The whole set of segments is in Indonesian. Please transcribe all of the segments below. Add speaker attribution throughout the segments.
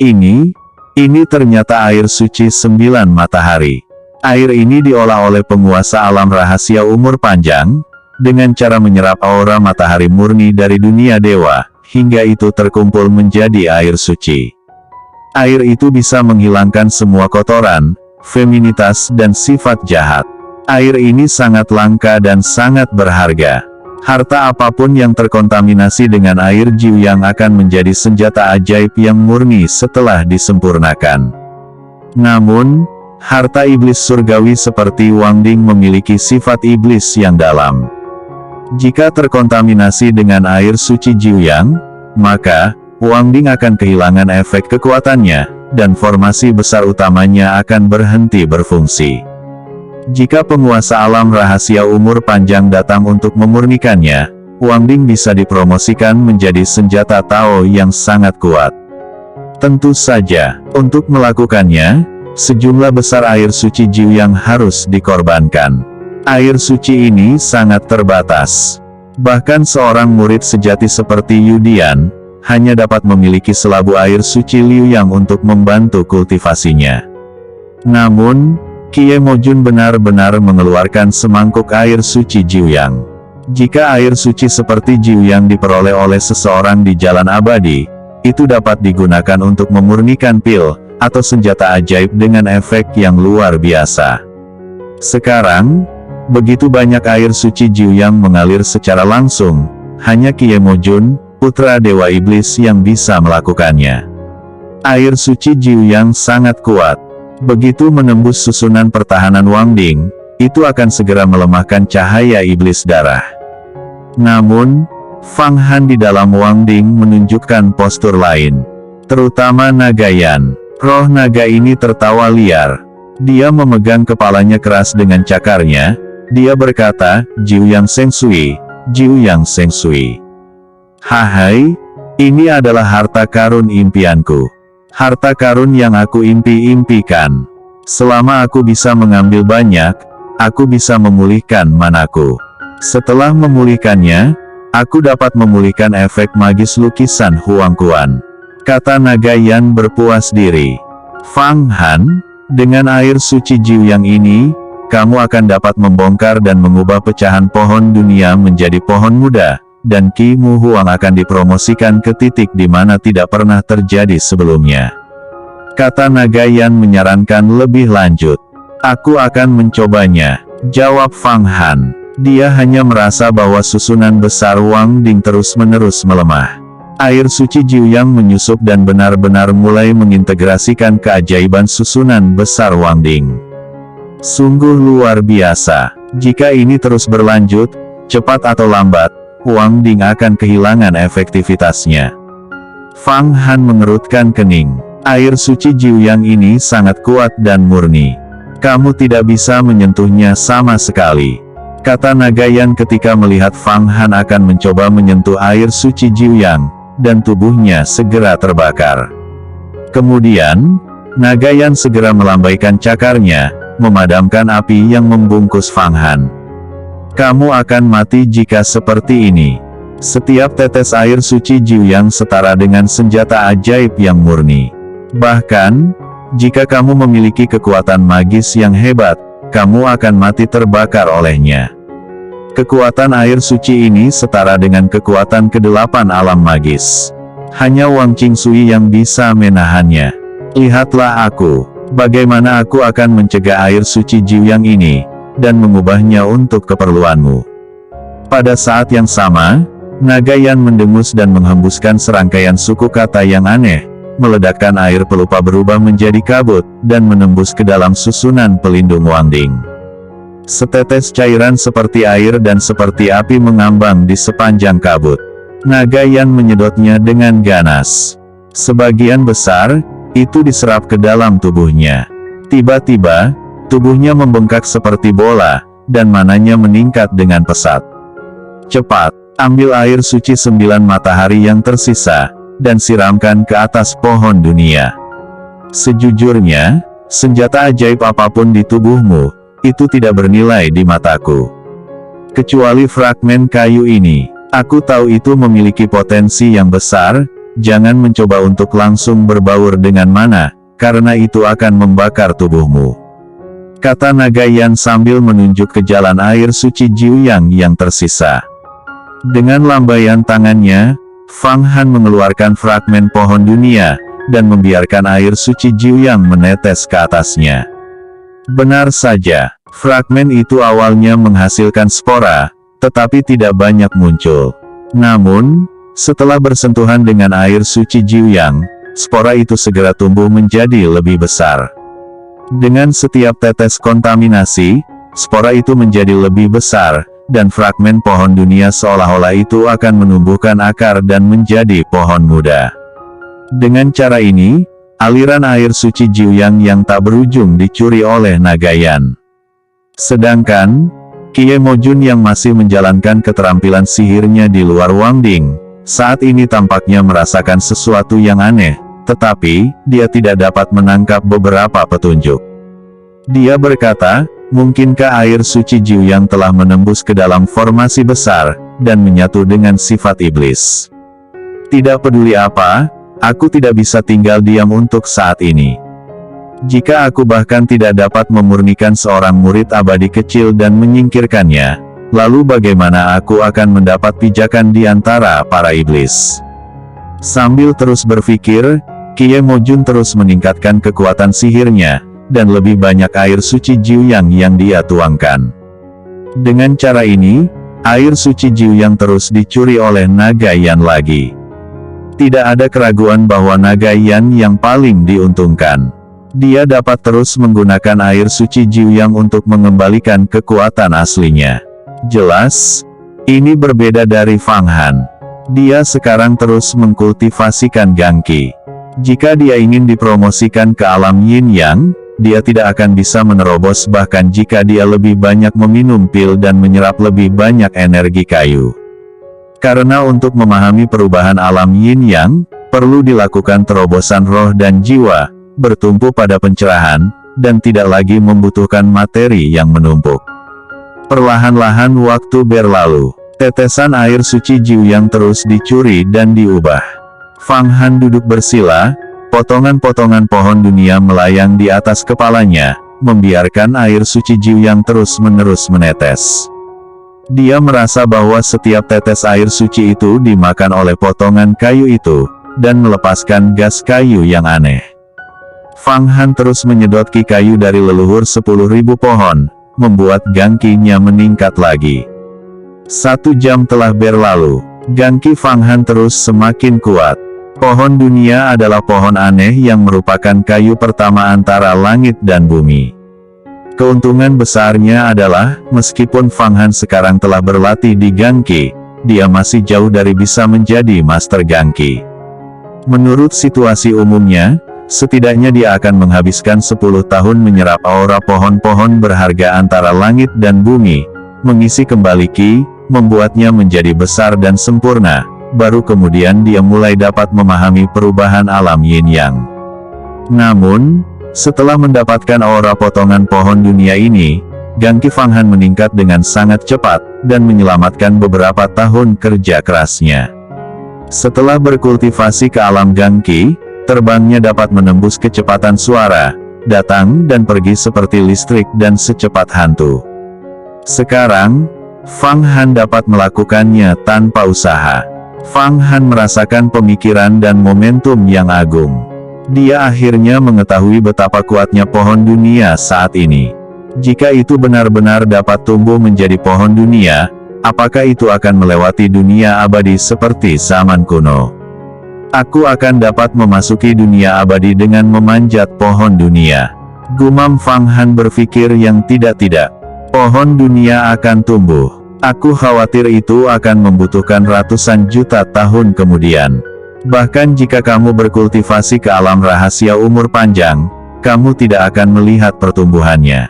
Speaker 1: Ini ternyata air suci 9 matahari. Air ini diolah oleh penguasa alam rahasia umur panjang, dengan cara menyerap aura matahari murni dari dunia dewa, hingga itu terkumpul menjadi air suci. Air itu bisa menghilangkan semua kotoran, feminitas dan sifat jahat. Air ini sangat langka dan sangat berharga. Harta apapun yang terkontaminasi dengan air Jiuyang akan menjadi senjata ajaib yang murni setelah disempurnakan. Namun, harta iblis surgawi seperti Wang Ding memiliki sifat iblis yang dalam. Jika terkontaminasi dengan air suci Jiuyang, maka Wang Ding akan kehilangan efek kekuatannya, dan formasi besar utamanya akan berhenti berfungsi. Jika penguasa alam rahasia umur panjang datang untuk memurnikannya, Wang Ding bisa dipromosikan menjadi senjata Tao yang sangat kuat. Tentu saja, untuk melakukannya, sejumlah besar air suci Jiuyang harus dikorbankan. Air suci ini sangat terbatas. Bahkan seorang murid sejati seperti Yu Dian, hanya dapat memiliki selabu air suci Liuyang untuk membantu kultivasinya. Namun, Kie Mojun benar-benar mengeluarkan semangkuk air suci Jiuyang. Jika air suci seperti Jiuyang diperoleh oleh seseorang di jalan abadi, itu dapat digunakan untuk memurnikan pil, atau senjata ajaib dengan efek yang luar biasa. Sekarang, begitu banyak air suci Jiuyang mengalir secara langsung, hanya Kie Mojun, putra Dewa Iblis yang bisa melakukannya. Air suci Jiuyang sangat kuat. Begitu menembus susunan pertahanan Wang Ding, itu akan segera melemahkan cahaya iblis darah. Namun, Fang Han di dalam Wang Ding menunjukkan postur lain. Terutama Nagayan. Roh naga ini tertawa liar. Dia memegang kepalanya keras dengan cakarnya. Dia berkata, Jiuyang Shengshui, Jiuyang Shengshui. Hahai, ini adalah harta karun impianku. Harta karun yang aku impi-impikan. Selama aku bisa mengambil banyak, aku bisa memulihkan manaku. Setelah memulihkannya, aku dapat memulihkan efek magis lukisan Huang Quan. Kata Nagayan berpuas diri. Fang Han, dengan air suci Jiuyang ini, kamu akan dapat membongkar dan mengubah pecahan pohon dunia menjadi pohon muda, dan Qi Mu Huang akan dipromosikan ke titik di mana tidak pernah terjadi sebelumnya. Kata Nagayan menyarankan lebih lanjut. Aku akan mencobanya, jawab Fang Han. Dia hanya merasa bahwa susunan besar Wang Ding terus-menerus melemah. Air suci Jiuyang menyusup dan benar-benar mulai mengintegrasikan keajaiban susunan besar Wang Ding. Sungguh luar biasa. Jika ini terus berlanjut, cepat atau lambat, Wang Ding akan kehilangan efektivitasnya. Fang Han mengerutkan kening. Air suci Jiuyang ini sangat kuat dan murni. Kamu tidak bisa menyentuhnya sama sekali. Kata Nagayan ketika melihat Fang Han akan mencoba menyentuh air suci Jiuyang, dan tubuhnya segera terbakar. Kemudian, Nagayan segera melambaikan cakarnya, memadamkan api yang membungkus Fang Han. Kamu akan mati jika seperti ini. Setiap tetes air suci Jiuyang setara dengan senjata ajaib yang murni. Bahkan, jika kamu memiliki kekuatan magis yang hebat, kamu akan mati terbakar olehnya. Kekuatan air suci ini setara dengan kekuatan kedelapan alam magis. Hanya Wang Qingsui yang bisa menahannya. Lihatlah aku, bagaimana aku akan mencegah air suci Jiuyang ini, dan mengubahnya untuk keperluanmu. Pada saat yang sama, Nagayan mendengus dan menghembuskan serangkaian suku kata yang aneh, meledakkan air pelupa berubah menjadi kabut, dan menembus ke dalam susunan pelindung Wang Ding. Setetes cairan seperti air dan seperti api mengambang di sepanjang kabut. Nagayan menyedotnya dengan ganas. Sebagian besar, itu diserap ke dalam tubuhnya. Tiba-tiba, tubuhnya membengkak seperti bola, dan mananya meningkat dengan pesat. Cepat, ambil air suci 9 matahari yang tersisa, dan siramkan ke atas pohon dunia. Sejujurnya, senjata ajaib apapun di tubuhmu, itu tidak bernilai di mataku. Kecuali fragmen kayu ini. Aku tahu itu memiliki potensi yang besar, jangan mencoba untuk langsung berbaur dengan mana, karena itu akan membakar tubuhmu. Kata naga Yan sambil menunjuk ke jalan air suci Jiuyang yang tersisa. Dengan lambaian tangannya, Fang Han mengeluarkan fragmen pohon dunia, dan membiarkan air suci Jiuyang menetes ke atasnya. Benar saja, fragmen itu awalnya menghasilkan spora, tetapi tidak banyak muncul. Namun, setelah bersentuhan dengan air suci Jiuyang, spora itu segera tumbuh menjadi lebih besar. Dengan setiap tetes kontaminasi, spora itu menjadi lebih besar, dan fragmen pohon dunia seolah-olah itu akan menumbuhkan akar dan menjadi pohon muda. Dengan cara ini, aliran air suci Jiuyang yang tak berujung dicuri oleh naga Yan. Sedangkan, Kie Mojun yang masih menjalankan keterampilan sihirnya di luar Wangding, saat ini tampaknya merasakan sesuatu yang aneh, tetapi, dia tidak dapat menangkap beberapa petunjuk. Dia berkata, mungkinkah air suci Jiuyang telah menembus ke dalam formasi besar, dan menyatu dengan sifat iblis? Tidak peduli apa, aku tidak bisa tinggal diam untuk saat ini. Jika aku bahkan tidak dapat memurnikan seorang murid abadi kecil dan menyingkirkannya, lalu bagaimana aku akan mendapat pijakan di antara para iblis? Sambil terus berpikir, Kie Mojun terus meningkatkan kekuatan sihirnya, dan lebih banyak air suci Jiuyang yang dia tuangkan. Dengan cara ini, air suci Jiuyang terus dicuri oleh naga Yan lagi. Tidak ada keraguan bahwa naga Yan yang paling diuntungkan. Dia dapat terus menggunakan air suci Jiuyang untuk mengembalikan kekuatan aslinya. Jelas, ini berbeda dari Fang Han. Dia sekarang terus mengkultivasikan Gangqi. Jika dia ingin dipromosikan ke alam Yin Yang, dia tidak akan bisa menerobos bahkan jika dia lebih banyak meminum pil dan menyerap lebih banyak energi kayu. Karena untuk memahami perubahan alam Yin Yang, perlu dilakukan terobosan roh dan jiwa, bertumpu pada pencerahan, dan tidak lagi membutuhkan materi yang menumpuk. Perlahan-lahan waktu berlalu, tetesan air suci Jiuyang terus dicuri dan diubah. Fang Han duduk bersila, potongan-potongan pohon dunia melayang di atas kepalanya, membiarkan air suci Jiuyang terus-menerus menetes. Dia merasa bahwa setiap tetes air suci itu dimakan oleh potongan kayu itu, dan melepaskan gas kayu yang aneh. Fang Han terus menyedot ki kayu dari leluhur 10.000 pohon, membuat gangkinya meningkat lagi. 1 jam telah berlalu, gangki Fang Han terus semakin kuat. Pohon dunia adalah pohon aneh yang merupakan kayu pertama antara langit dan bumi. Keuntungan besarnya adalah, meskipun Fang Han sekarang telah berlatih di Gangqi, dia masih jauh dari bisa menjadi Master Gangqi. Menurut situasi umumnya, setidaknya dia akan menghabiskan 10 tahun menyerap aura pohon-pohon berharga antara langit dan bumi, mengisi kembali Qi, membuatnya menjadi besar dan sempurna. Baru kemudian dia mulai dapat memahami perubahan alam Yin Yang. Namun, setelah mendapatkan aura potongan pohon dunia ini, Gangqi Fang Han meningkat dengan sangat cepat, dan menyelamatkan beberapa tahun kerja kerasnya. Setelah berkultivasi ke alam Gangqi, terbangnya dapat menembus kecepatan suara, datang dan pergi seperti listrik dan secepat hantu. Sekarang, Fang Han dapat melakukannya tanpa usaha. Fang Han merasakan pemikiran dan momentum yang agung. Dia akhirnya mengetahui betapa kuatnya pohon dunia saat ini. Jika itu benar-benar dapat tumbuh menjadi pohon dunia, apakah itu akan melewati dunia abadi seperti zaman kuno? Aku akan dapat memasuki dunia abadi dengan memanjat pohon dunia. Gumam Fang Han berpikir yang tidak-tidak. Pohon dunia akan tumbuh. Aku khawatir itu akan membutuhkan ratusan juta tahun kemudian. Bahkan jika kamu berkultivasi ke alam rahasia umur panjang, kamu tidak akan melihat pertumbuhannya.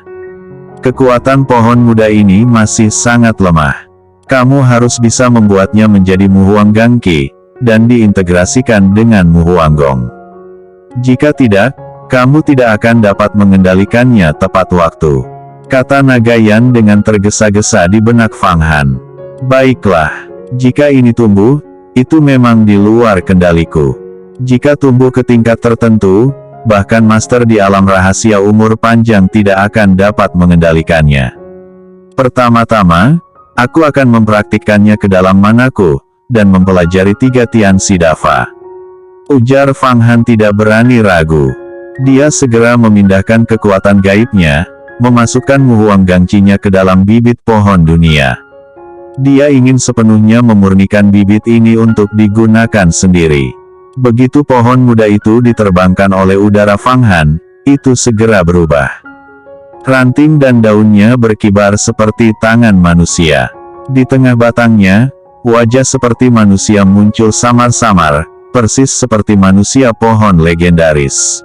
Speaker 1: Kekuatan pohon muda ini masih sangat lemah. Kamu harus bisa membuatnya menjadi Muhuang Gangqi, dan diintegrasikan dengan Muhuang Gong. Jika tidak, kamu tidak akan dapat mengendalikannya tepat waktu. Kata naga Yan dengan tergesa-gesa di benak Fang Han. Baiklah, jika ini tumbuh, itu memang di luar kendaliku. Jika tumbuh ke tingkat tertentu, bahkan master di alam rahasia umur panjang tidak akan dapat mengendalikannya. Pertama-tama, aku akan mempraktikkannya ke dalam manaku, dan mempelajari 3 Tian Sidafa. Ujar Fang Han tidak berani ragu. Dia segera memindahkan kekuatan gaibnya, memasukkan Muhuang Gangqinya ke dalam bibit pohon dunia. Dia ingin sepenuhnya memurnikan bibit ini untuk digunakan sendiri. Begitu pohon muda itu diterbangkan oleh udara Fang Han, itu segera berubah. Ranting dan daunnya berkibar seperti tangan manusia. Di tengah batangnya, wajah seperti manusia muncul samar-samar, persis seperti manusia pohon legendaris.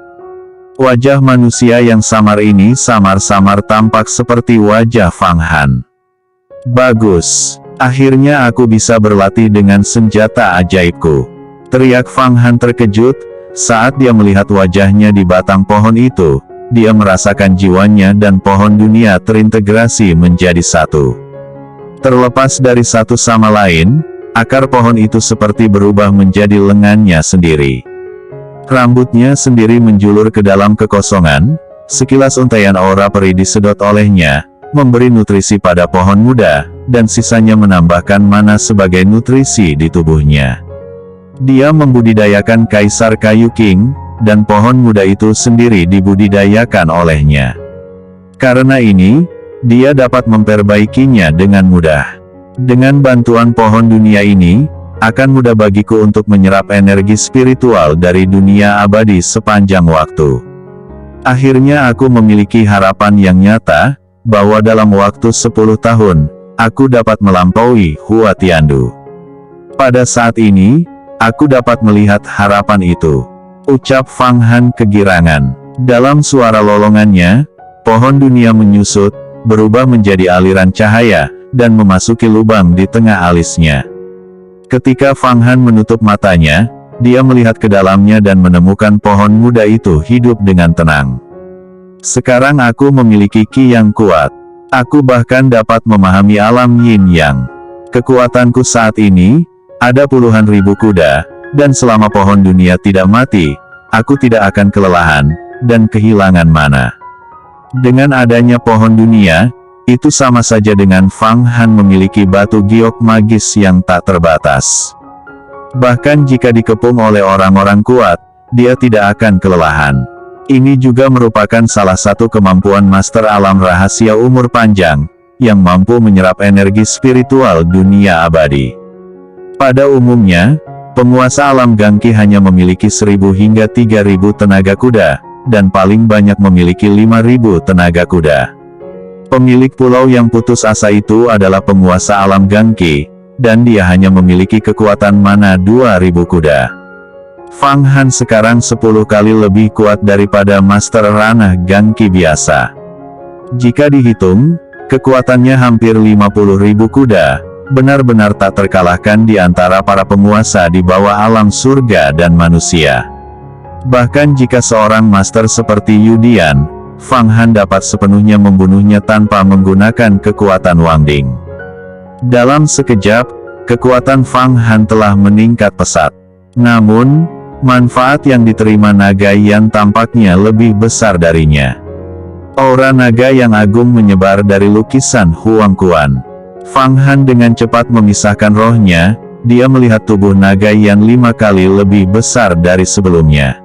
Speaker 1: Wajah manusia yang samar ini samar-samar tampak seperti wajah Fang Han. Bagus, akhirnya aku bisa berlatih dengan senjata ajaibku. Teriak Fang Han terkejut, saat dia melihat wajahnya di batang pohon itu, dia merasakan jiwanya dan pohon dunia terintegrasi menjadi satu. Terlepas dari satu sama lain, akar pohon itu seperti berubah menjadi lengannya sendiri. Rambutnya sendiri menjulur ke dalam kekosongan, sekilas untaian aura peri disedot olehnya, memberi nutrisi pada pohon muda, dan sisanya menambahkan mana sebagai nutrisi di tubuhnya. Dia membudidayakan Kaisar Kayu King, dan pohon muda itu sendiri dibudidayakan olehnya. Karena ini, dia dapat memperbaikinya dengan mudah. Dengan bantuan pohon dunia ini, akan mudah bagiku untuk menyerap energi spiritual dari dunia abadi sepanjang waktu. Akhirnya aku memiliki harapan yang nyata, bahwa dalam waktu 10 tahun, aku dapat melampaui Hua Tiandu. Pada saat ini, aku dapat melihat harapan itu. Ucap Fang Han kegirangan. Dalam suara lolongannya, pohon dunia menyusut, berubah menjadi aliran cahaya, dan memasuki lubang di tengah alisnya. Ketika Fang Han menutup matanya, dia melihat ke dalamnya dan menemukan pohon muda itu hidup dengan tenang. Sekarang aku memiliki ki yang kuat. Aku bahkan dapat memahami alam yin yang. Kekuatanku saat ini, ada puluhan ribu kuda, dan selama pohon dunia tidak mati, aku tidak akan kelelahan, dan kehilangan mana. Dengan adanya pohon dunia, itu sama saja dengan Fang Han memiliki batu giok magis yang tak terbatas. Bahkan jika dikepung oleh orang-orang kuat, dia tidak akan kelelahan. Ini juga merupakan salah satu kemampuan master alam rahasia umur panjang, yang mampu menyerap energi spiritual dunia abadi. Pada umumnya, penguasa alam Gangqi hanya memiliki 1000 hingga 3000 tenaga kuda, dan paling banyak memiliki 5000 tenaga kuda. Pemilik pulau yang putus asa itu adalah penguasa alam Gangqi, dan dia hanya memiliki kekuatan mana 2000 kuda. Fang Han sekarang 10 kali lebih kuat daripada master ranah Gangqi biasa. Jika dihitung, kekuatannya hampir 50.000 kuda, benar-benar tak terkalahkan di antara para penguasa di bawah alam surga dan manusia. Bahkan jika seorang master seperti Yu Dian, Fang Han dapat sepenuhnya membunuhnya tanpa menggunakan kekuatan Wang Ding. Dalam sekejap, kekuatan Fang Han telah meningkat pesat. Namun, manfaat yang diterima naga Yan tampaknya lebih besar darinya. Aura naga yang agung menyebar dari lukisan Huang Quan. Fang Han dengan cepat memisahkan rohnya, dia melihat tubuh naga Yan 5 kali lebih besar dari sebelumnya.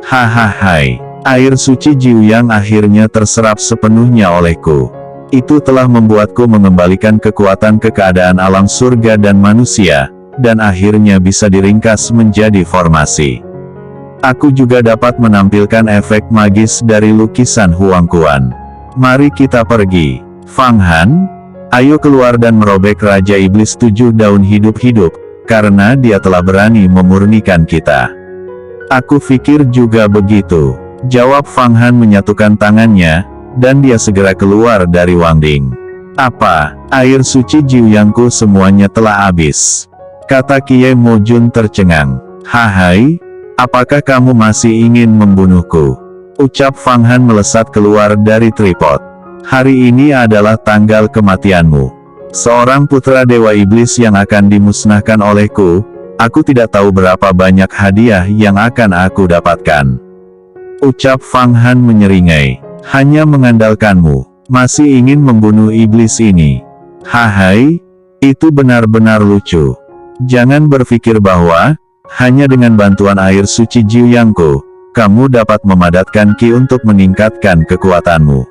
Speaker 1: Hahaha. Air suci Jiuyang akhirnya terserap sepenuhnya olehku. Itu telah membuatku mengembalikan kekuatan ke keadaan alam surga dan manusia, dan akhirnya bisa diringkas menjadi formasi. Aku juga dapat menampilkan efek magis dari lukisan Huang Quan. Mari kita pergi. Fang Han, ayo keluar dan merobek Raja Iblis 7 daun hidup-hidup, karena dia telah berani memurnikan kita. Aku pikir juga begitu. Jawab Fang Han menyatukan tangannya, dan dia segera keluar dari Wang Ding. Apa, air suci Jiuyangku semuanya telah habis? Kata Kie Mo Jun tercengang. Hai, apakah kamu masih ingin membunuhku? Ucap Fang Han melesat keluar dari tripod. Hari ini adalah tanggal kematianmu. Seorang putra Dewa Iblis yang akan dimusnahkan olehku, Aku tidak tahu berapa banyak hadiah yang akan aku dapatkan. Ucap Fang Han menyeringai. Hanya mengandalkanmu. Masih ingin membunuh iblis ini. Hahai, itu benar-benar lucu. Jangan berpikir bahwa, hanya dengan bantuan air suci Jiuyangku, kamu dapat memadatkan Qi untuk meningkatkan kekuatanmu.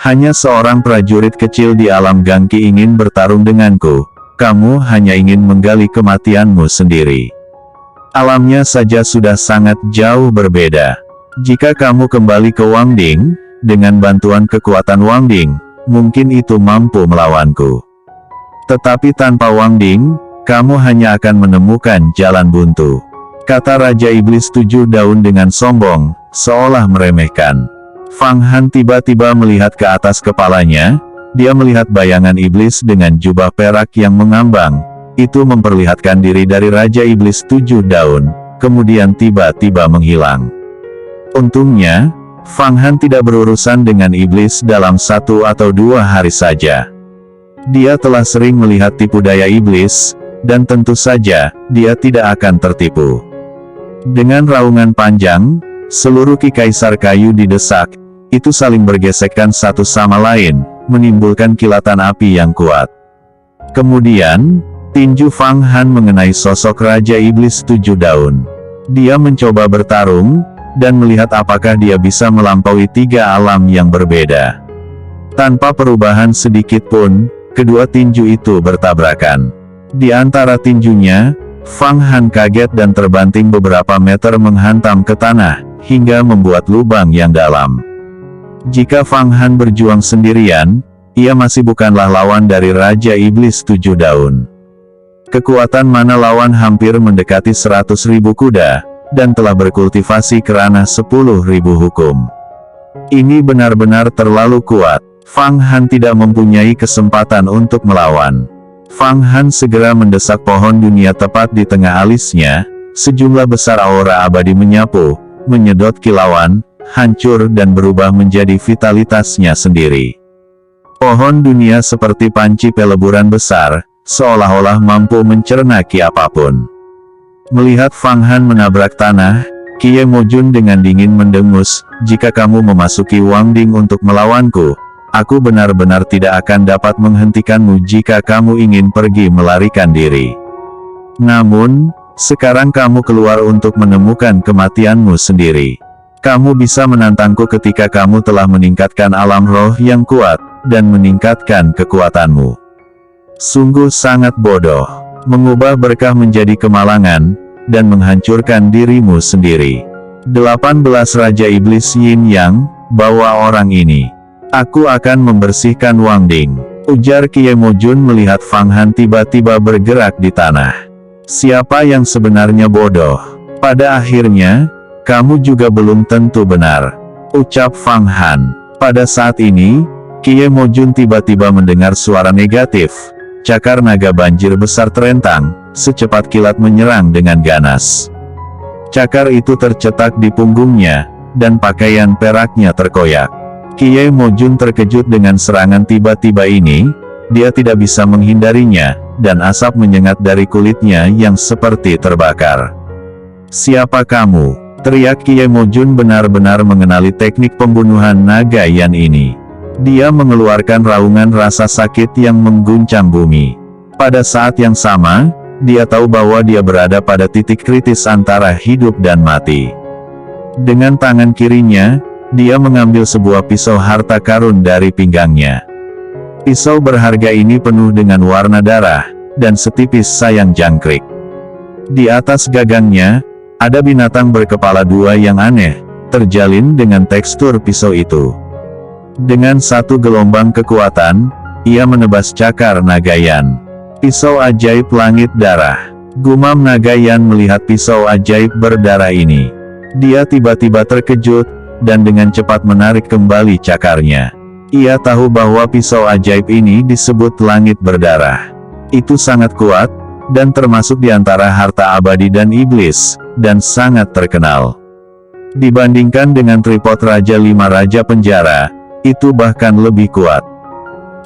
Speaker 1: Hanya seorang prajurit kecil di alam Gangki ingin bertarung denganku, kamu hanya ingin menggali kematianmu sendiri. Alamnya saja sudah sangat jauh berbeda. Jika kamu kembali ke Wangding, dengan bantuan kekuatan Wangding, mungkin itu mampu melawanku. Tetapi tanpa Wangding, kamu hanya akan menemukan jalan buntu. Kata Raja Iblis Tujuh Daun dengan sombong, seolah meremehkan. Fang Han tiba-tiba melihat ke atas kepalanya, dia melihat bayangan iblis dengan jubah perak yang mengambang, itu memperlihatkan diri dari Raja Iblis Tujuh Daun, kemudian tiba-tiba menghilang. Untungnya, Fang Han tidak berurusan dengan iblis dalam 1 atau 2 hari saja. Dia telah sering melihat tipu daya iblis, dan tentu saja, dia tidak akan tertipu. Dengan raungan panjang, seluruh Ki Kaisar Kayu didesak, itu saling bergesekan satu sama lain, menimbulkan kilatan api yang kuat. Kemudian, tinju Fang Han mengenai sosok Raja Iblis Tujuh Daun. Dia mencoba bertarung, dan melihat apakah dia bisa melampaui 3 alam yang berbeda. Tanpa perubahan sedikit pun, kedua tinju itu bertabrakan. Di antara tinjunya, Fang Han kaget dan terbanting beberapa meter menghantam ke tanah, hingga membuat lubang yang dalam. Jika Fang Han berjuang sendirian, ia masih bukanlah lawan dari Raja Iblis Tujuh Daun. Kekuatan mana lawan hampir mendekati 100.000 kuda, dan telah berkultivasi kerana 10.000 hukum. Ini benar-benar terlalu kuat. Fang Han tidak mempunyai kesempatan untuk melawan. Fang Han segera mendesak pohon dunia tepat di tengah alisnya, sejumlah besar aura abadi menyapu, menyedot kilauan, hancur dan berubah menjadi vitalitasnya sendiri. Pohon dunia seperti panci peleburan besar, seolah-olah mampu mencerna ki apapun. Melihat Fang Han menabrak tanah, Kie Mojun dengan dingin mendengus, jika kamu memasuki Wangding untuk melawanku, aku benar-benar tidak akan dapat menghentikanmu jika kamu ingin pergi melarikan diri. Namun, sekarang kamu keluar untuk menemukan kematianmu sendiri. Kamu bisa menantangku ketika kamu telah meningkatkan alam roh yang kuat, dan meningkatkan kekuatanmu. Sungguh sangat bodoh, mengubah berkah menjadi kemalangan, dan menghancurkan dirimu sendiri. 18 Raja Iblis Yin Yang, bawa orang ini. Aku akan membersihkan Wangding, ujar Kie Mojun melihat Fang Han tiba-tiba bergerak di tanah. Siapa yang sebenarnya bodoh? Pada akhirnya, kamu juga belum tentu benar, ucap Fang Han. Pada saat ini, Kie Mojun tiba-tiba mendengar suara negatif. Cakar naga banjir besar terentang, secepat kilat menyerang dengan ganas. Cakar itu tercetak di punggungnya, dan pakaian peraknya terkoyak. Kie Mojun terkejut dengan serangan tiba-tiba ini, dia tidak bisa menghindarinya, dan asap menyengat dari kulitnya yang seperti terbakar. Siapa kamu? Teriak Kie Mojun benar-benar mengenali teknik pembunuhan naga Yan ini. Dia mengeluarkan raungan rasa sakit yang mengguncang bumi. Pada saat yang sama, dia tahu bahwa dia berada pada titik kritis antara hidup dan mati. Dengan tangan kirinya, dia mengambil sebuah pisau harta karun dari pinggangnya. Pisau berharga ini penuh dengan warna darah, dan setipis sayang jangkrik. Di atas gagangnya, ada binatang berkepala 2 yang aneh, terjalin dengan tekstur pisau itu. Dengan satu gelombang kekuatan, ia menebas cakar Nagayan. Pisau ajaib langit darah. Gumam Nagayan melihat pisau ajaib berdarah ini. Dia tiba-tiba terkejut, dan dengan cepat menarik kembali cakarnya. Ia tahu bahwa pisau ajaib ini disebut langit berdarah. Itu sangat kuat, dan termasuk di antara harta abadi dan iblis, dan sangat terkenal. Dibandingkan dengan tripod Raja 5 Raja Penjara, itu bahkan lebih kuat.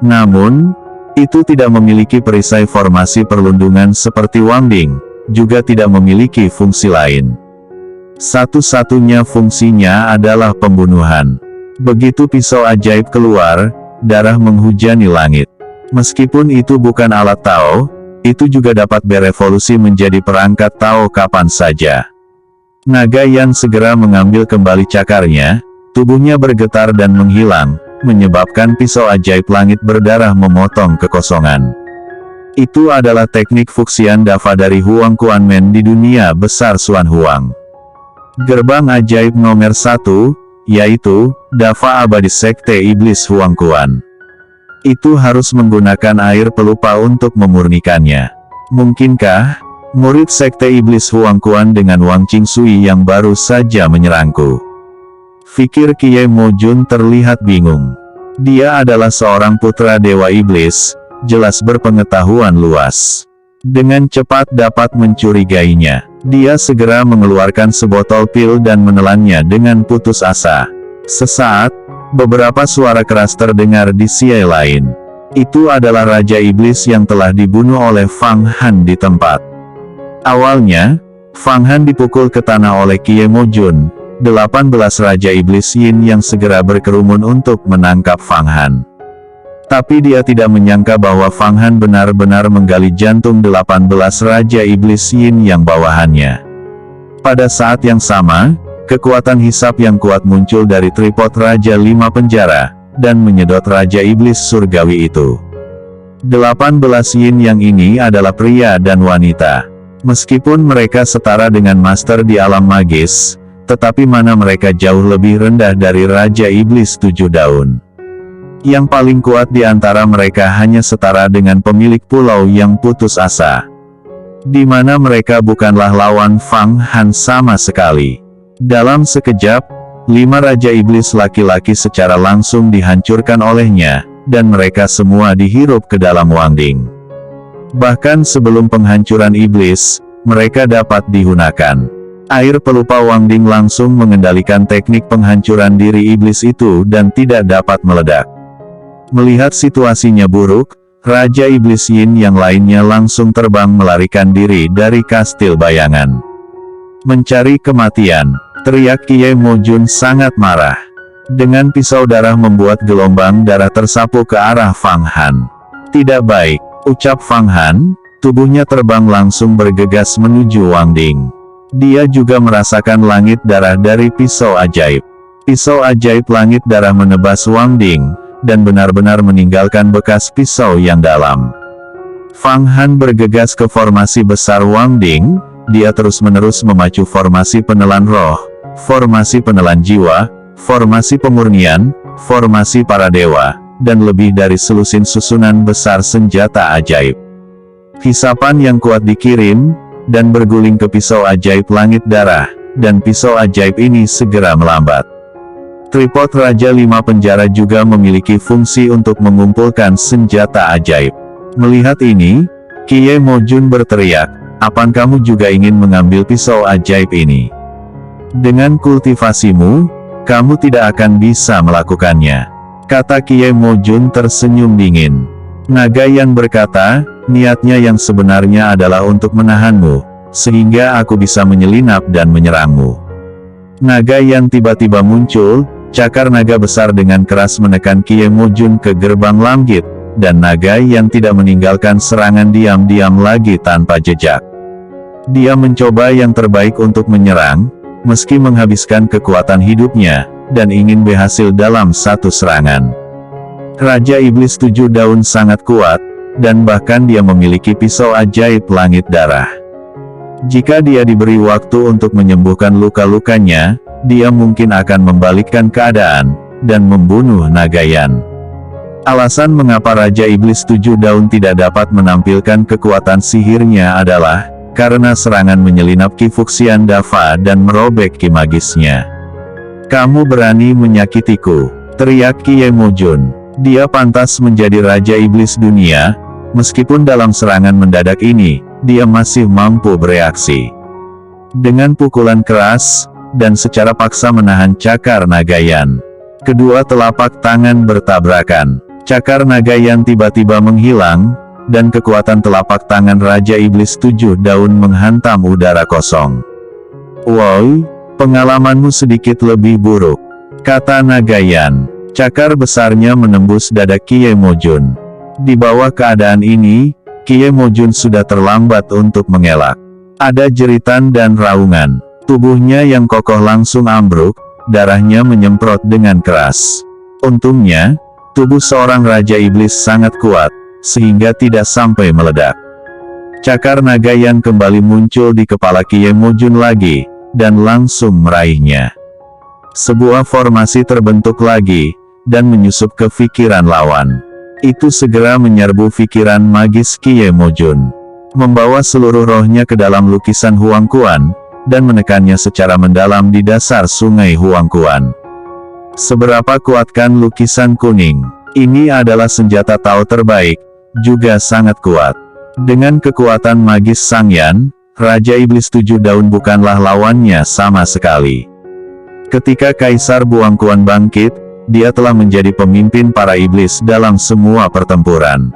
Speaker 1: Namun, itu tidak memiliki perisai formasi perlindungan seperti Wangding, juga tidak memiliki fungsi lain. Satu-satunya fungsinya adalah pembunuhan. Begitu pisau ajaib keluar, darah menghujani langit. Meskipun itu bukan alat Tao, itu juga dapat berevolusi menjadi perangkat Tao kapan saja. Naga Yan segera mengambil kembali cakarnya, tubuhnya bergetar dan menghilang, menyebabkan pisau ajaib langit berdarah memotong kekosongan. Itu adalah teknik Fuxian Dafa dari Huang Kuanmen di dunia besar Xuan Huang. Gerbang ajaib nomor 1, yaitu Dafa abadi Sekte Iblis Huang Kuan. Itu harus menggunakan air pelupa untuk memurnikannya. Mungkinkah murid Sekte Iblis Huang Kuan dengan Wang Qingsui yang baru saja menyerangku? Fikir Kie Mojun terlihat bingung. Dia adalah seorang putra Dewa Iblis, jelas berpengetahuan luas. Dengan cepat dapat mencurigainya. Dia segera mengeluarkan sebotol pil dan menelannya dengan putus asa. Sesaat, beberapa suara keras terdengar di sisi lain. Itu adalah Raja Iblis yang telah dibunuh oleh Fang Han di tempat. Awalnya, Fang Han dipukul ke tanah oleh Kie Mojun, 18 Raja Iblis Yin yang segera berkerumun untuk menangkap Fang Han. Tapi dia tidak menyangka bahwa Fang Han benar-benar menggali jantung 18 Raja Iblis Yin yang bawahannya. Pada saat yang sama, kekuatan hisap yang kuat muncul dari tripod Raja 5 penjara, dan menyedot Raja Iblis Surgawi itu. 18 Yin yang ini adalah pria dan wanita. Meskipun mereka setara dengan master di alam magis, tetapi mana mereka jauh lebih rendah dari Raja Iblis 7 daun. Yang paling kuat di antara mereka hanya setara dengan pemilik pulau yang putus asa. Di mana mereka bukanlah lawan Fang Han sama sekali. Dalam sekejap, 5 Raja Iblis laki-laki secara langsung dihancurkan olehnya, dan mereka semua dihirup ke dalam Wangding. Bahkan sebelum penghancuran iblis, mereka dapat digunakan. Air pelupa Wangding langsung mengendalikan teknik penghancuran diri iblis itu dan tidak dapat meledak. Melihat situasinya buruk, Raja Iblis Yin yang lainnya langsung terbang melarikan diri dari kastil bayangan. Mencari kematian, teriak Kie Mojun sangat marah. Dengan pisau darah membuat gelombang darah tersapu ke arah Fang Han. Tidak baik, ucap Fang Han, tubuhnya terbang langsung bergegas menuju Wangding. Dia juga merasakan langit darah dari pisau ajaib. Pisau ajaib langit darah menebas Wangding, dan benar-benar meninggalkan bekas pisau yang dalam. Fang Han bergegas ke formasi besar Wangding, dia terus-menerus memacu formasi penelan roh, formasi penelan jiwa, formasi pemurnian, formasi para dewa, dan lebih dari selusin susunan besar senjata ajaib. Hisapan yang kuat dikirim, dan berguling ke pisau ajaib langit darah, dan pisau ajaib ini segera melambat. Tripod Raja 5 penjara juga memiliki fungsi untuk mengumpulkan senjata ajaib. Melihat ini, Kie Mojun berteriak, "Apakah kamu juga ingin mengambil pisau ajaib ini? Dengan kultivasimu, kamu tidak akan bisa melakukannya," kata Kie Mojun tersenyum dingin. Naga Yan berkata, "Niatnya yang sebenarnya adalah untuk menahanmu, sehingga aku bisa menyelinap dan menyerangmu." Naga Yan tiba-tiba muncul. Cakar naga besar dengan keras menekan Kie Mojun ke gerbang langit, dan naga yang tidak meninggalkan serangan diam-diam lagi tanpa jejak. Dia mencoba yang terbaik untuk menyerang, meski menghabiskan kekuatan hidupnya, dan ingin berhasil dalam satu serangan. Raja Iblis 7 daun sangat kuat, dan bahkan dia memiliki pisau ajaib langit darah. Jika dia diberi waktu untuk menyembuhkan luka-lukanya, dia mungkin akan membalikkan keadaan, dan membunuh Naga Yan. Alasan mengapa Raja Iblis 7 daun tidak dapat menampilkan kekuatan sihirnya adalah, karena serangan menyelinap Ki Fuxian Dafa dan merobek ki magisnya. "Kamu berani menyakitiku," teriak Kie Mojun. Dia pantas menjadi Raja Iblis dunia, meskipun dalam serangan mendadak ini, dia masih mampu bereaksi. Dengan pukulan keras, dan secara paksa menahan cakar Naga Yan. Kedua telapak tangan bertabrakan. Cakar Naga Yan tiba-tiba menghilang, dan kekuatan telapak tangan Raja Iblis 7 Daun menghantam udara kosong. "Woi, pengalamanmu sedikit lebih buruk," kata Nagayan. Cakar besarnya menembus dada Kiemojun. Di bawah keadaan ini, Kiemojun sudah terlambat untuk mengelak. Ada jeritan dan raungan. Tubuhnya yang kokoh langsung ambruk, darahnya menyemprot dengan keras. Untungnya, tubuh seorang Raja Iblis sangat kuat, sehingga tidak sampai meledak. Cakar Nagayan kembali muncul di kepala Kiemojun lagi, dan langsung meraihnya. Sebuah formasi terbentuk lagi, dan menyusup ke pikiran lawan. Itu segera menyerbu pikiran magis Kiemojun, membawa seluruh rohnya ke dalam lukisan Huangquan, dan menekannya secara mendalam di dasar sungai Huangquan. Seberapa kuatkah lukisan kuning? Ini adalah senjata Tao terbaik, juga sangat kuat. Dengan kekuatan magis Sangyan, Raja Iblis 7 Daun bukanlah lawannya sama sekali. Ketika Kaisar Huangquan bangkit, dia telah menjadi pemimpin para iblis dalam semua pertempuran.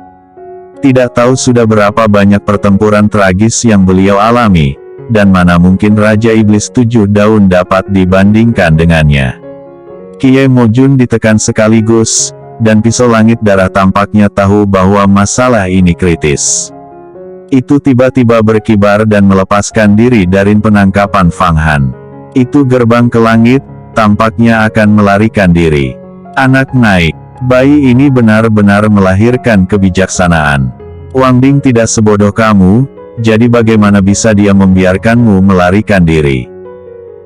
Speaker 1: Tidak tahu sudah berapa banyak pertempuran tragis yang beliau alami, dan mana mungkin Raja Iblis 7 Daun dapat dibandingkan dengannya. Kiemojun ditekan sekaligus, dan pisau langit darah tampaknya tahu bahwa masalah ini kritis. Itu tiba-tiba berkibar dan melepaskan diri dari penangkapan Fang Han. Itu gerbang ke langit, tampaknya akan melarikan diri. Anak naik, bayi ini benar-benar melahirkan kebijaksanaan. Wang Ding tidak sebodoh kamu, jadi bagaimana bisa dia membiarkanmu melarikan diri?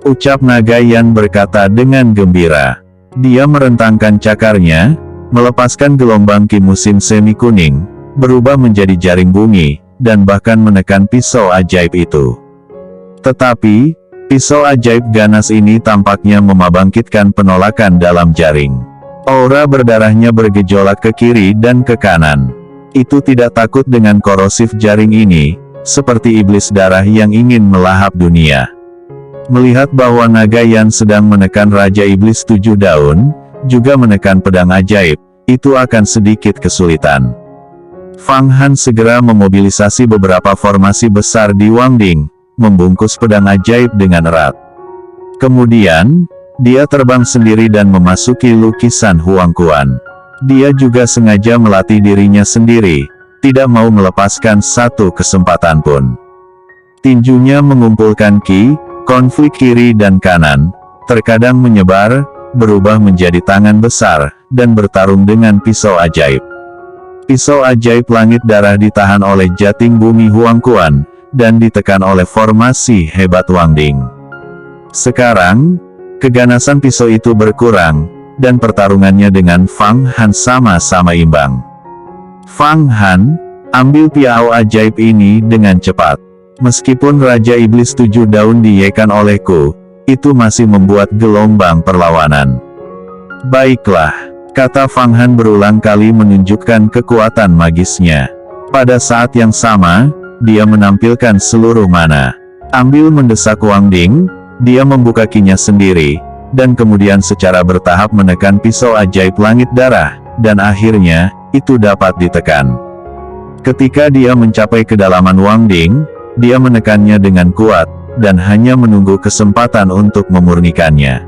Speaker 1: Ucap Nagayan berkata dengan gembira. Dia merentangkan cakarnya, melepaskan gelombang ki musim semi kuning, berubah menjadi jaring bumi, dan bahkan menekan pisau ajaib itu. Tetapi, pisau ajaib ganas ini tampaknya membangkitkan penolakan dalam jaring. Aura berdarahnya bergejolak ke kiri dan ke kanan. Itu tidak takut dengan korosif jaring ini, seperti iblis darah yang ingin melahap dunia. Melihat bahwa Nagayan sedang menekan Raja Iblis 7 Daun, juga menekan pedang ajaib, itu akan sedikit kesulitan. Fang Han segera memobilisasi beberapa formasi besar di Wang Ding, membungkus pedang ajaib dengan erat. Kemudian, dia terbang sendiri dan memasuki lukisan Huangquan. Dia juga sengaja melatih dirinya sendiri, tidak mau melepaskan satu kesempatan pun. Tinjunya mengumpulkan ki, konflik kiri dan kanan, terkadang menyebar, berubah menjadi tangan besar, dan bertarung dengan pisau ajaib. Pisau ajaib langit darah ditahan oleh jating bumi Huangquan, dan ditekan oleh formasi hebat Wang Ding. Sekarang, keganasan pisau itu berkurang, dan pertarungannya dengan Fang Han sama-sama imbang. Fang Han, ambil piau ajaib ini dengan cepat. Meskipun Raja Iblis 7 Daun diyekan olehku, itu masih membuat gelombang perlawanan. Baiklah, kata Fang Han berulang kali menunjukkan kekuatan magisnya. Pada saat yang sama, dia menampilkan seluruh mana. Ambil mendesak Wang Ding, dia membuka kinya sendiri, dan kemudian secara bertahap menekan pisau ajaib langit darah, dan akhirnya, itu dapat ditekan. Ketika dia mencapai kedalaman Wang Ding, dia menekannya dengan kuat, dan hanya menunggu kesempatan untuk memurnikannya.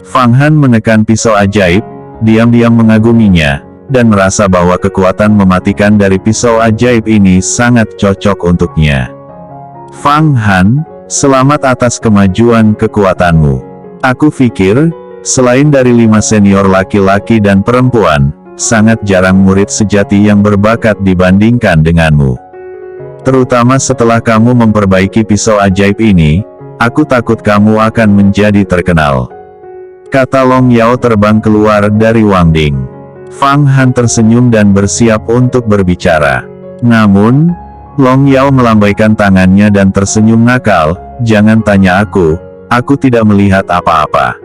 Speaker 1: Fang Han menekan pisau ajaib, diam-diam mengaguminya, dan merasa bahwa kekuatan mematikan dari pisau ajaib ini sangat cocok untuknya. Fang Han, selamat atas kemajuan kekuatanmu. Aku pikir, selain dari 5 senior laki-laki dan perempuan, sangat jarang murid sejati yang berbakat dibandingkan denganmu. Terutama setelah kamu memperbaiki pisau ajaib ini, aku takut kamu akan menjadi terkenal. Kata Long Yao terbang keluar dari Wang Ding. Fang Han tersenyum dan bersiap untuk berbicara. Namun, Long Yao melambaikan tangannya dan tersenyum nakal, jangan tanya aku tidak melihat apa-apa.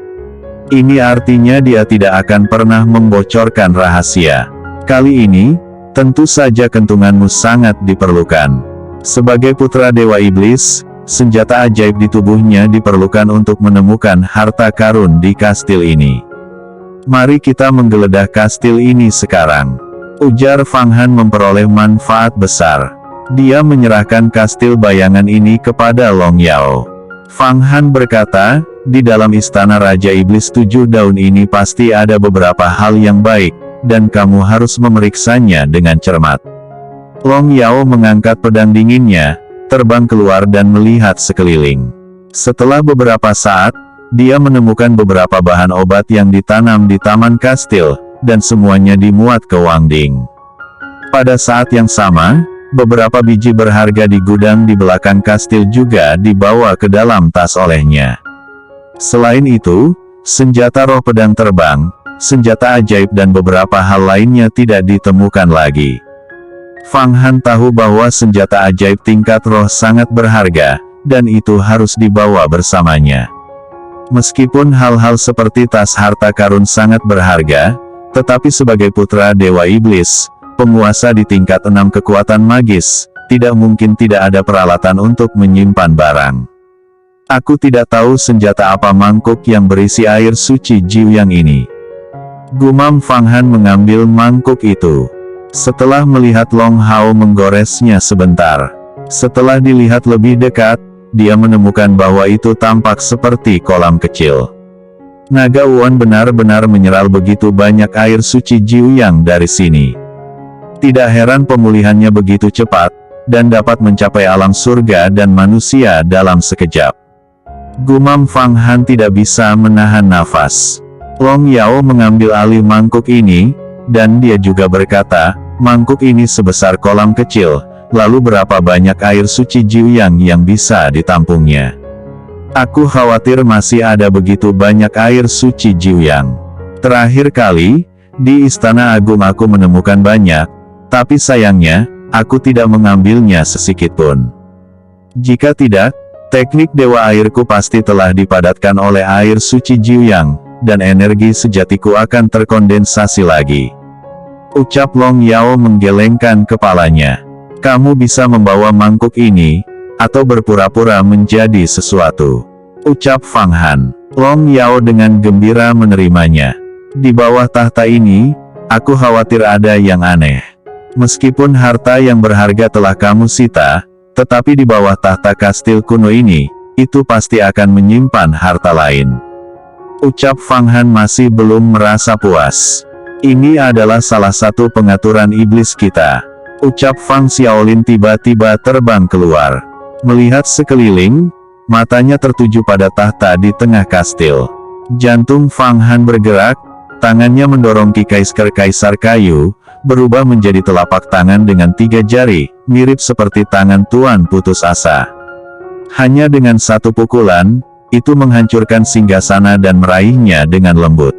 Speaker 1: Ini artinya dia tidak akan pernah membocorkan rahasia. Kali ini, tentu saja kentunganmu sangat diperlukan. Sebagai putra Dewa Iblis, senjata ajaib di tubuhnya diperlukan untuk menemukan harta karun di kastil ini. Mari kita menggeledah kastil ini sekarang. Ujar Fang Han memperoleh manfaat besar. Dia menyerahkan kastil bayangan ini kepada Long Yao. Fang Han berkata, di dalam istana Raja Iblis 7 Daun ini pasti ada beberapa hal yang baik, dan kamu harus memeriksanya dengan cermat. Long Yao mengangkat pedang dinginnya, terbang keluar dan melihat sekeliling. Setelah beberapa saat, dia menemukan beberapa bahan obat yang ditanam di taman kastil, dan semuanya dimuat ke Wang Ding. Pada saat yang sama, beberapa biji berharga di gudang di belakang kastil juga dibawa ke dalam tas olehnya. Selain itu, senjata roh pedang terbang, senjata ajaib dan beberapa hal lainnya tidak ditemukan lagi. Fang Han tahu bahwa senjata ajaib tingkat roh sangat berharga, dan itu harus dibawa bersamanya. Meskipun hal-hal seperti tas harta karun sangat berharga, tetapi sebagai putra Dewa Iblis, penguasa di tingkat 6 kekuatan magis, tidak mungkin tidak ada peralatan untuk menyimpan barang. Aku tidak tahu senjata apa mangkuk yang berisi air suci Jiuyang ini. Gumam Fang Han mengambil mangkuk itu. Setelah melihat Long Hao menggoresnya sebentar. Setelah dilihat lebih dekat, dia menemukan bahwa itu tampak seperti kolam kecil. Naga Wuan benar-benar menyeral begitu banyak air suci Jiuyang dari sini. Tidak heran pemulihannya begitu cepat, dan dapat mencapai alam surga dan manusia dalam sekejap. Gumam Fang Han tidak bisa menahan nafas. Long Yao mengambil alih mangkuk ini, dan dia juga berkata, mangkuk ini sebesar kolam kecil, lalu berapa banyak air suci Jiuyang yang bisa ditampungnya? Aku khawatir masih ada begitu banyak air suci Jiuyang. Terakhir kali, di Istana Agung aku menemukan banyak, tapi sayangnya, aku tidak mengambilnya sesikitpun. Jika tidak, teknik Dewa Airku pasti telah dipadatkan oleh air suci Jiuyang, dan energi sejatiku akan terkondensasi lagi. Ucap Long Yao menggelengkan kepalanya. Kamu bisa membawa mangkuk ini, atau berpura-pura menjadi sesuatu. Ucap Fang Han. Long Yao dengan gembira menerimanya. Di bawah tahta ini, aku khawatir ada yang aneh. Meskipun harta yang berharga telah kamu sita, tetapi di bawah tahta kastil kuno ini, itu pasti akan menyimpan harta lain. Ucap Fang Han masih belum merasa puas. Ini adalah salah satu pengaturan iblis kita. Ucap Fang Xiaolin tiba-tiba terbang keluar. Melihat sekeliling, matanya tertuju pada tahta di tengah kastil. Jantung Fang Han bergerak, tangannya mendorong Ki Kaisar kayu, berubah menjadi telapak tangan dengan 3 jari, mirip seperti tangan Tuan putus asa. Hanya dengan satu pukulan, itu menghancurkan singgasana dan meraihnya dengan lembut.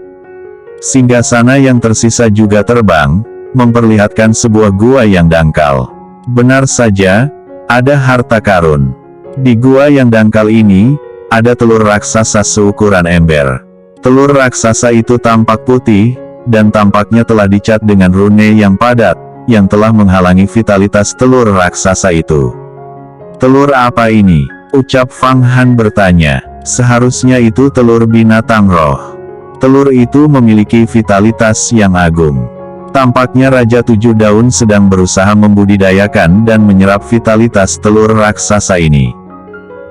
Speaker 1: Singgasana yang tersisa juga terbang, memperlihatkan sebuah gua yang dangkal. Benar saja, ada harta karun. Di gua yang dangkal ini, ada telur raksasa seukuran ember. Telur raksasa itu tampak putih, dan tampaknya telah dicat dengan rune yang padat, yang telah menghalangi vitalitas telur raksasa itu. Telur apa ini? Ucap Fang Han bertanya. Seharusnya itu telur binatang roh. Telur itu memiliki vitalitas yang agung. Tampaknya Raja 7 Daun sedang berusaha membudidayakan dan menyerap vitalitas telur raksasa ini.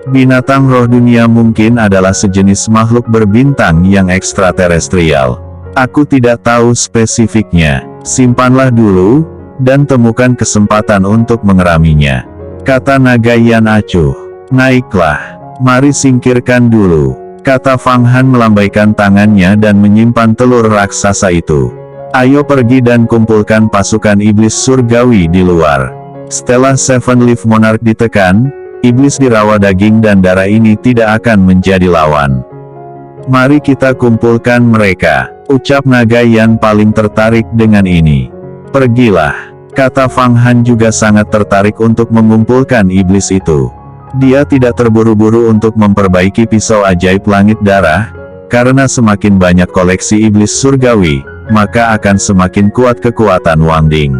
Speaker 1: Binatang roh dunia mungkin adalah sejenis makhluk berbintang yang ekstraterestrial. Aku tidak tahu spesifiknya. Simpanlah dulu, dan temukan kesempatan untuk mengeraminya. Kata naga Yan acuh. Naiklah. Mari singkirkan dulu. Kata Fang Han melambaikan tangannya dan menyimpan telur raksasa itu. Ayo pergi dan kumpulkan pasukan iblis surgawi di luar. Setelah Seven Leaf Monarch ditekan, iblis di rawa daging dan darah ini tidak akan menjadi lawan. Mari kita kumpulkan mereka. Ucap naga Yan paling tertarik dengan ini. Pergilah. Kata Fang Han juga sangat tertarik untuk mengumpulkan iblis itu. Dia tidak terburu-buru untuk memperbaiki pisau ajaib langit darah, karena semakin banyak koleksi iblis surgawi, maka akan semakin kuat kekuatan Wang Ding.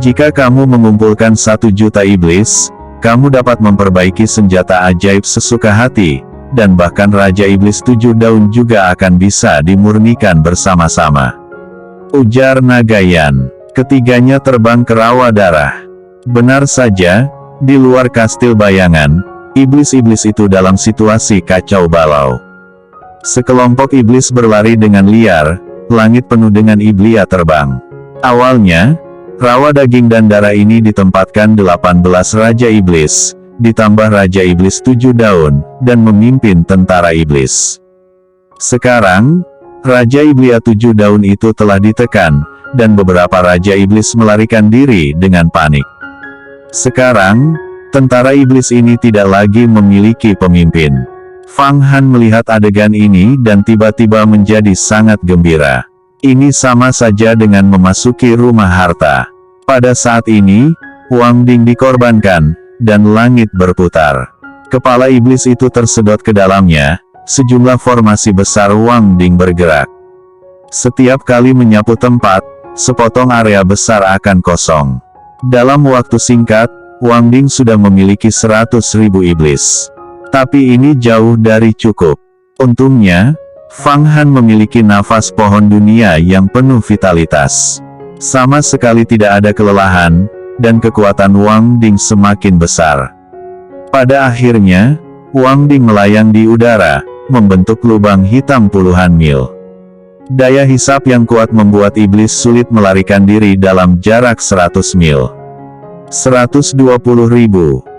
Speaker 1: Jika kamu mengumpulkan 1 juta iblis, kamu dapat memperbaiki senjata ajaib sesuka hati, dan bahkan Raja Iblis 7 Daun juga akan bisa dimurnikan bersama-sama. Ujar naga Yan. Ketiganya terbang ke rawa darah. Benar saja, di luar kastil bayangan, iblis-iblis itu dalam situasi kacau balau. Sekelompok iblis berlari dengan liar, langit penuh dengan iblis terbang. Awalnya, rawa daging dan darah ini ditempatkan 18 Raja Iblis, ditambah Raja Iblis 7 daun, dan memimpin tentara iblis. Sekarang, Raja Iblis 7 daun itu telah ditekan, dan beberapa Raja Iblis melarikan diri dengan panik. Sekarang, tentara iblis ini tidak lagi memiliki pemimpin. Fang Han melihat adegan ini dan tiba-tiba menjadi sangat gembira. Ini sama saja dengan memasuki rumah harta. Pada saat ini, Wang Ding dikorbankan, dan langit berputar. Kepala iblis itu tersedot ke dalamnya, sejumlah formasi besar Wang Ding bergerak. Setiap kali menyapu tempat, sepotong area besar akan kosong. Dalam waktu singkat, Wang Ding sudah memiliki 100.000 iblis. Tapi ini jauh dari cukup. Untungnya, Fang Han memiliki nafas pohon dunia yang penuh vitalitas. Sama sekali tidak ada kelelahan, dan kekuatan Wang Ding semakin besar. Pada akhirnya, Wang Ding melayang di udara, membentuk lubang hitam puluhan mil. Daya hisap yang kuat membuat iblis sulit melarikan diri dalam jarak 100 mil. 120.000,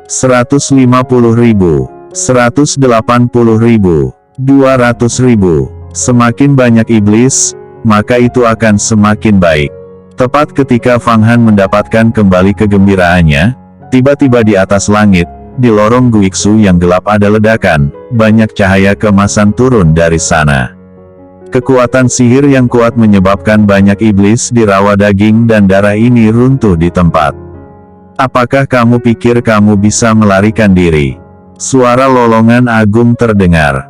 Speaker 1: 150.000, 180.000, 200.000. Semakin banyak iblis, maka itu akan semakin baik. Tepat ketika Fang Han mendapatkan kembali kegembiraannya, tiba-tiba di atas langit, di lorong Guiksu yang gelap ada ledakan, banyak cahaya keemasan turun dari sana. Kekuatan sihir yang kuat menyebabkan banyak iblis di rawa daging dan darah ini runtuh di tempat. Apakah kamu pikir kamu bisa melarikan diri? Suara lolongan agung terdengar.